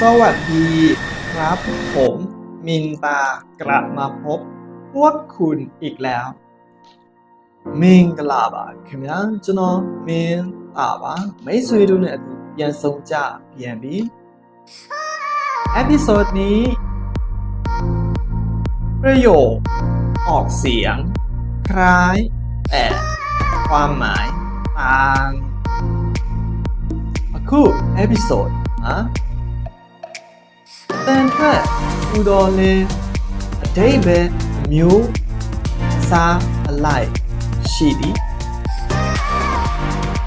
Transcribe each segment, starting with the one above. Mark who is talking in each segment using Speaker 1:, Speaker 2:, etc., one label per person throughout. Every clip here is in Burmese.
Speaker 1: สวัสดีครับผมมินตากลับมาพบพวกคุณอีกแล้วมิงกลาบะခင်ဗျာကျွန်တော်မင်းတာပါမိတ်ဆွေတို့နဲ့အတူပြန်ဆုံကြပြန်ပြီ episode นี้ประโยคออกเสียงคล้ายแต่ความหมายต่างအခု episode ဟာတန်ထွက်ဥတော်လင်းအတိတ်ပဲမျိုးအစားအလိုက်ရှိသည်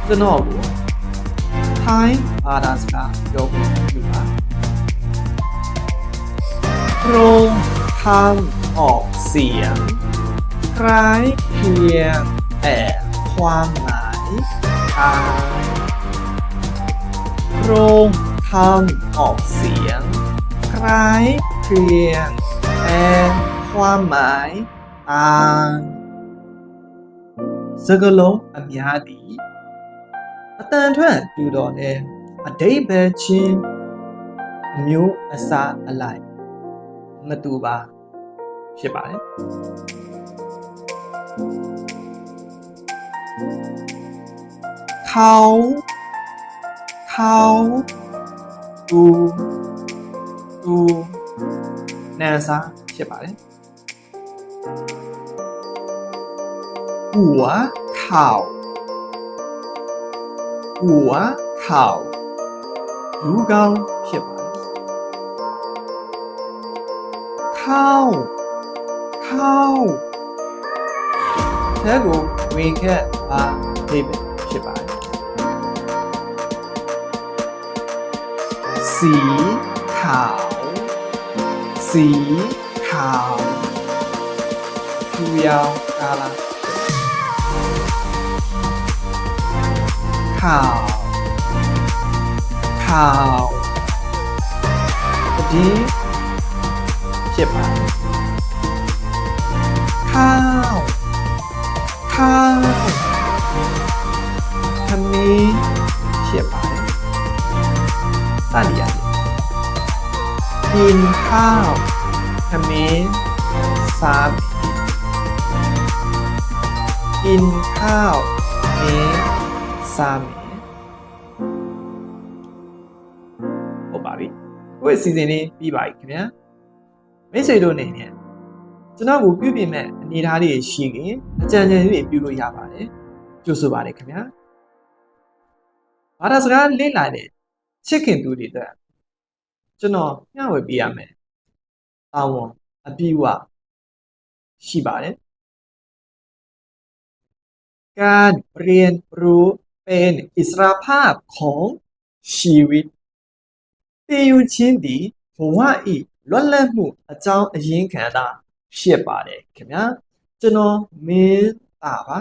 Speaker 1: ကျွန်တော်ကိုထိုင်းဘာသာစကားပြောဖို့ပြုပါโครงคำออกเสียงคล้ายเพียงแต่ความหมายต่างโครงคำออกเสียงคล้ายเพียงแต่ความหมายต่างစကားလုံးအများသည်အတန်ထွက်တူတော်နဲ့အဓိပ္ပာယ်ချင်းအမျိုးအစားအလိုက်မတူပါဖြစ်ပါတယ်เขาตูနာစားဖြစ်ပါတယ်หัวเข่าလူကောင်းဖြစ်ပါတယ်เข้าအဲကိုဝင်ခဲ့ပါဒီပဲဖြစ်ပါတယ်สีขาวผิวยาวกาลาข่าวดีဖြစ်ပါတယ်ข้าวคำนี้ဖြစ်ပါတယ်စသည်ရတယ်กินข้าวคำนี้စားกินข้าวนี้စားဟုတ်ပါပြီကိုယ့်အစီအစဉ်လေးပြီးပါပြီခင်ဗျာမိတ်ဆွေတို့အနေနဲ့ကျွန်တော်ကိုပြုပြင်မဲ့အနေအထားလေးရှိရင်အကြံဉာဏ်လေးပြုလို့ရပါတယ်ကြိုဆိုပါတယ်ခင်ဗျာဘာသာစကားလေ့လာတဲ့ချစ်ခင်သူတွေအတွက်ကျွန်တော်မျှဝေပေးရမယ်တာဝန်အပြည့်အဝရှိပါတယ်การเรียนรู้เป็นอิสรภาพของชีวิตသင်ယူခြင်းသည်ဘဝ၏လွတ်လပ်မှုအကြောင်းအရင်းခံတာဖြစ်ပါတယ်ခင်ဗျာကျွန်တော်မင်းတာပါ